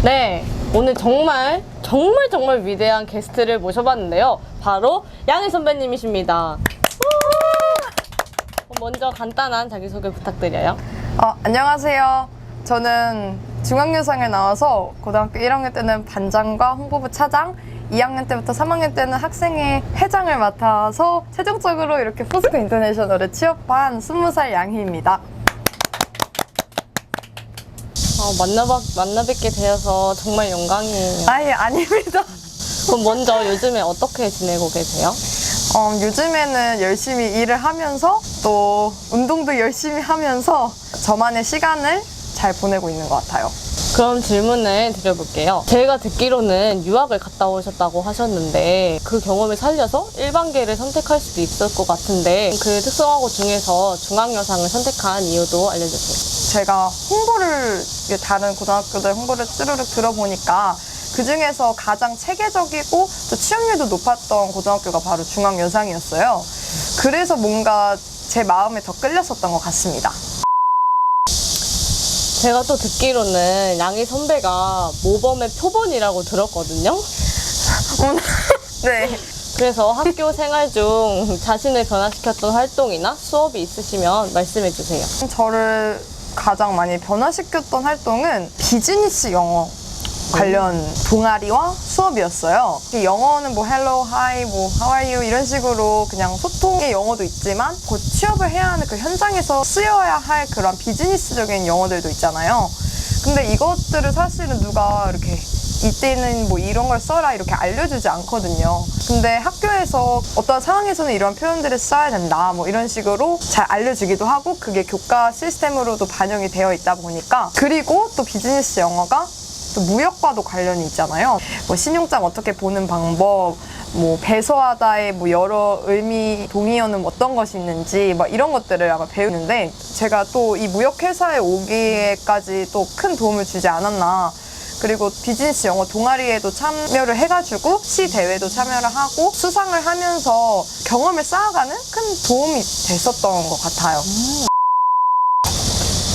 네, 오늘 정말 위대한 게스트를 모셔봤는데요. 바로 양희 선배님이십니다. 먼저 간단한 자기소개 부탁드려요. 안녕하세요. 저는 중앙여상에 나와서 고등학교 1학년 때는 반장과 홍보부 차장, 2학년 때부터 3학년 때는 학생회 회장을 맡아서 최종적으로 이렇게 포스코 인터내셔널에 취업한 20살 양희입니다. 만나 뵙게 되어서 정말 영광이에요. 아닙니다. 그럼 먼저 요즘에 어떻게 지내고 계세요? 요즘에는 열심히 일을 하면서 또 운동도 열심히 하면서 저만의 시간을 잘 보내고 있는 것 같아요. 그럼 질문을 드려볼게요. 제가 듣기로는 유학을 갔다 오셨다고 하셨는데 그 경험을 살려서 일반계를 선택할 수도 있을 것 같은데 그 특성화고 중에서 중앙여상을 선택한 이유도 알려주세요. 제가 홍보를 다른 고등학교들 홍보를 쭈르륵 들어보니까 그 중에서 가장 체계적이고 또 취업률도 높았던 고등학교가 바로 중앙여상이었어요. 그래서 뭔가 제 마음에 더 끌렸었던 것 같습니다. 제가 또 듣기로는 양희 선배가 모범의 표본이라고 들었거든요. 네. 그래서 학교 생활 중 자신을 변화시켰던 활동이나 수업이 있으시면 말씀해 주세요. 저를 가장 많이 변화시켰던 활동은 비즈니스 영어 관련 동아리와 수업이었어요. 영어는 뭐 hello, hi, 뭐 how are you 이런 식으로 그냥 소통의 영어도 있지만 곧 취업을 해야 하는 그 현장에서 쓰여야 할 그런 비즈니스적인 영어들도 있잖아요. 근데 이것들을 사실은 누가 이렇게 이때는 뭐 이런 걸 써라 이렇게 알려주지 않거든요. 근데 학교에서 어떤 상황에서는 이런 표현들을 써야 된다 뭐 이런 식으로 잘 알려주기도 하고 그게 교과 시스템으로도 반영이 되어 있다 보니까 그리고 또 비즈니스 영어가 또 무역과도 관련이 있잖아요. 뭐 신용장 어떻게 보는 방법, 뭐 배서하다의 뭐 여러 의미 동의어는 어떤 것이 있는지 막 이런 것들을 아마 배우는데 제가 또 이 무역회사에 오기에까지 또 큰 도움을 주지 않았나. 그리고 비즈니스 영어 동아리에도 참여를 해가지고 시 대회도 참여를 하고 수상을 하면서 경험을 쌓아가는 큰 도움이 됐었던 것 같아요.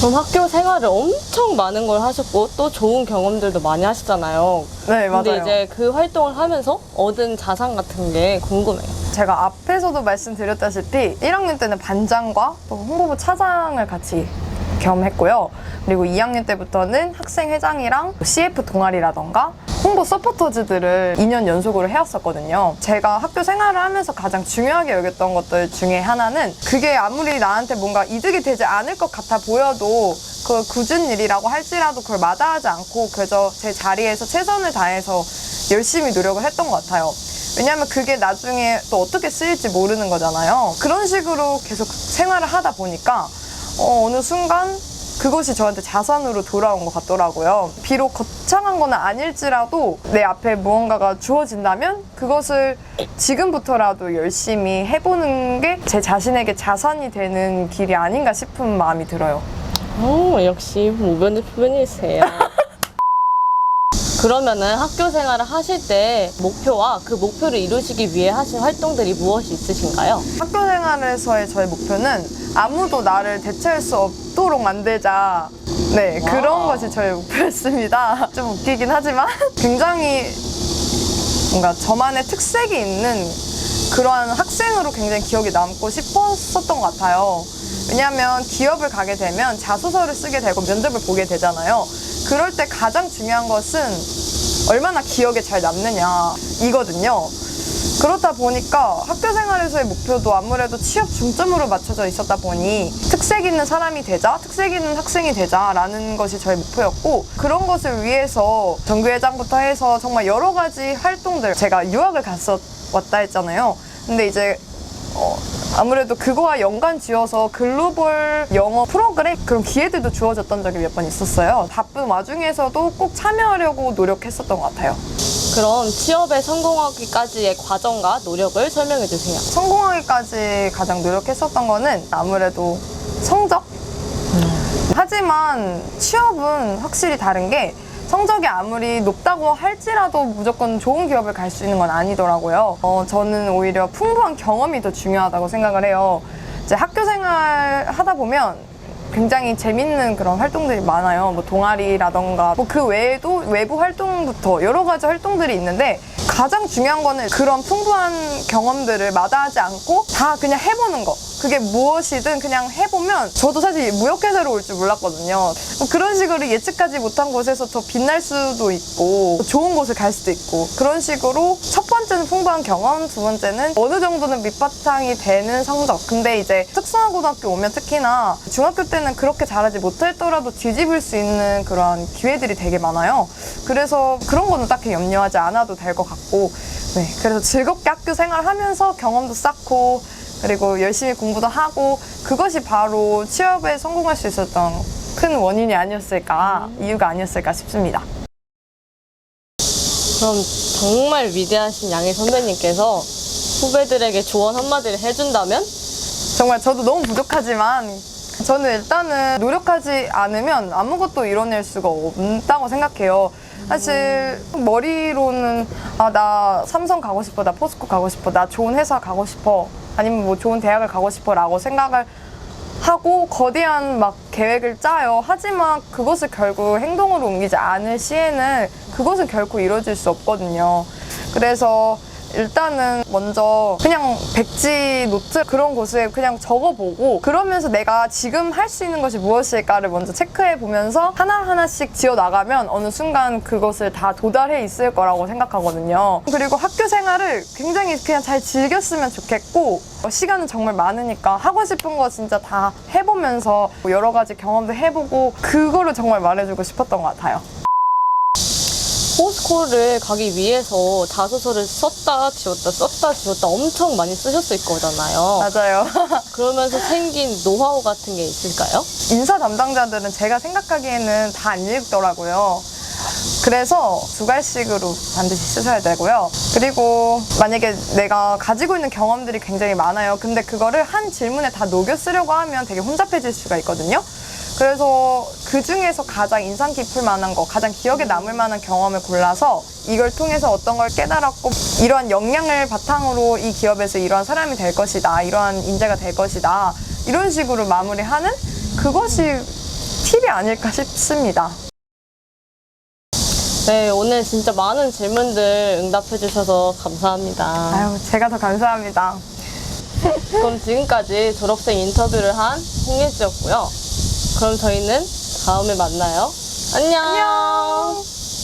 그럼 학교 생활을 엄청 많은 걸 하셨고 또 좋은 경험들도 많이 하시잖아요. 네, 맞아요. 근데 이제 그 활동을 하면서 얻은 자산 같은 게 궁금해요. 제가 앞에서도 말씀드렸다시피 1학년 때는 반장과 또 홍보부 차장을 같이 겸했고요. 그리고 2학년 때부터는 학생회장이랑 CF 동아리라던가 홍보 서포터즈들을 2년 연속으로 해왔었거든요. 제가 학교 생활을 하면서 가장 중요하게 여겼던 것들 중에 하나는 그게 아무리 나한테 뭔가 이득이 되지 않을 것 같아 보여도 그 굳은 일이라고 할지라도 그걸 마다하지 않고 그저 제 자리에서 최선을 다해서 열심히 노력을 했던 것 같아요. 왜냐하면 그게 나중에 또 어떻게 쓰일지 모르는 거잖아요. 그런 식으로 계속 생활을 하다 보니까 어느 순간 그것이 저한테 자산으로 돌아온 것 같더라고요. 비록 거창한 건 아닐지라도 내 앞에 무언가가 주어진다면 그것을 지금부터라도 열심히 해보는 게 제 자신에게 자산이 되는 길이 아닌가 싶은 마음이 들어요. 역시 무변의 표현이세요. 그러면은 학교 생활을 하실 때 목표와 그 목표를 이루시기 위해 하신 활동들이 무엇이 있으신가요? 학교 생활에서의 저의 목표는 아무도 나를 대체할 수 없도록 만들자. 네, 그런 것이 저의 목표였습니다. 좀 웃기긴 하지만 굉장히 뭔가 저만의 특색이 있는 그러한 학생으로 굉장히 기억에 남고 싶었었던 것 같아요. 왜냐하면 기업을 가게 되면 자소서를 쓰게 되고 면접을 보게 되잖아요. 그럴 때 가장 중요한 것은 얼마나 기억에 잘 남느냐 이거든요. 그렇다 보니까 학교 생활에서의 목표도 아무래도 취업 중점으로 맞춰져 있었다 보니 특색 있는 사람이 되자, 특색 있는 학생이 되자라는 것이 저의 목표였고 그런 것을 위해서 정규회장부터 해서 정말 여러 가지 활동들 제가 유학을 왔다 했잖아요. 근데 이제 아무래도 그거와 연관 지어서 글로벌 영어 프로그램 그런 기회들도 주어졌던 적이 몇 번 있었어요. 바쁜 와중에서도 꼭 참여하려고 노력했었던 것 같아요. 그럼 취업에 성공하기까지의 과정과 노력을 설명해 주세요. 성공하기까지 가장 노력했었던 거는 아무래도 성적? 하지만 취업은 확실히 다른 게 성적이 아무리 높다고 할지라도 무조건 좋은 기업을 갈 수 있는 건 아니더라고요. 저는 오히려 풍부한 경험이 더 중요하다고 생각을 해요. 이제 학교 생활 하다 보면 굉장히 재밌는 그런 활동들이 많아요. 뭐 동아리라던가 뭐 그 외에도 외부 활동부터 여러 가지 활동들이 있는데 가장 중요한 거는 그런 풍부한 경험들을 마다하지 않고 다 그냥 해보는 거. 그게 무엇이든 그냥 해보면 저도 사실 무역회사로 올 줄 몰랐거든요. 뭐 그런 식으로 예측하지 못한 곳에서 더 빛날 수도 있고 좋은 곳을 갈 수도 있고 그런 식으로 첫 번째는 풍부한 경험, 두 번째는 어느 정도는 밑바탕이 되는 성적. 근데 이제 특성화고등학교 오면 특히나 중학교 때는 그렇게 잘하지 못했더라도 뒤집을 수 있는 그런 기회들이 되게 많아요. 그래서 그런 거는 딱히 염려하지 않아도 될 것 같고 네, 그래서 즐겁게 학교 생활하면서 경험도 쌓고 그리고 열심히 공부도 하고 그것이 바로 취업에 성공할 수 있었던 큰 원인이 아니었을까, 이유가 아니었을까 싶습니다. 그럼 정말 위대하신 양희 선배님께서 후배들에게 조언 한마디를 해준다면? 정말 저도 너무 부족하지만 저는 일단은 노력하지 않으면 아무것도 이뤄낼 수가 없다고 생각해요. 사실 머리로는 아, 나 삼성 가고 싶어, 나 포스코 가고 싶어, 나 좋은 회사 가고 싶어, 아니면 뭐 좋은 대학을 가고 싶어 라고 생각을 하고 거대한 막 계획을 짜요. 하지만 그것을 결국 행동으로 옮기지 않을 시에는 그것은 결코 이루어질 수 없거든요. 그래서 일단은 먼저 그냥 백지 노트 그런 곳에 그냥 적어보고 그러면서 내가 지금 할 수 있는 것이 무엇일까를 먼저 체크해 보면서 하나하나씩 지어 나가면 어느 순간 그것을 다 도달해 있을 거라고 생각하거든요. 그리고 학교 생활을 굉장히 그냥 잘 즐겼으면 좋겠고 시간은 정말 많으니까 하고 싶은 거 진짜 다 해보면서 여러 가지 경험도 해보고 그거를 정말 말해주고 싶었던 것 같아요. 포스코를 가기 위해서 자소서를 썼다 지웠다 엄청 많이 쓰셨을 거잖아요. 맞아요. 그러면서 생긴 노하우 같은 게 있을까요? 인사 담당자들은 제가 생각하기에는 다 안 읽더라고요. 그래서 두 갈씩으로 반드시 쓰셔야 되고요. 그리고 만약에 내가 가지고 있는 경험들이 굉장히 많아요. 근데 그거를 한 질문에 다 녹여 쓰려고 하면 되게 혼잡해질 수가 있거든요. 그래서 그 중에서 가장 인상 깊을 만한 거, 가장 기억에 남을 만한 경험을 골라서 이걸 통해서 어떤 걸 깨달았고 이러한 역량을 바탕으로 이 기업에서 이러한 사람이 될 것이다, 이러한 인재가 될 것이다, 이런 식으로 마무리하는 그것이 팁이 아닐까 싶습니다. 네, 오늘 진짜 많은 질문들 응답해 주셔서 감사합니다. 아유, 제가 더 감사합니다. 그럼 지금까지 졸업생 인터뷰를 한 홍예지였고요. 그럼 저희는 다음에 만나요. 안녕.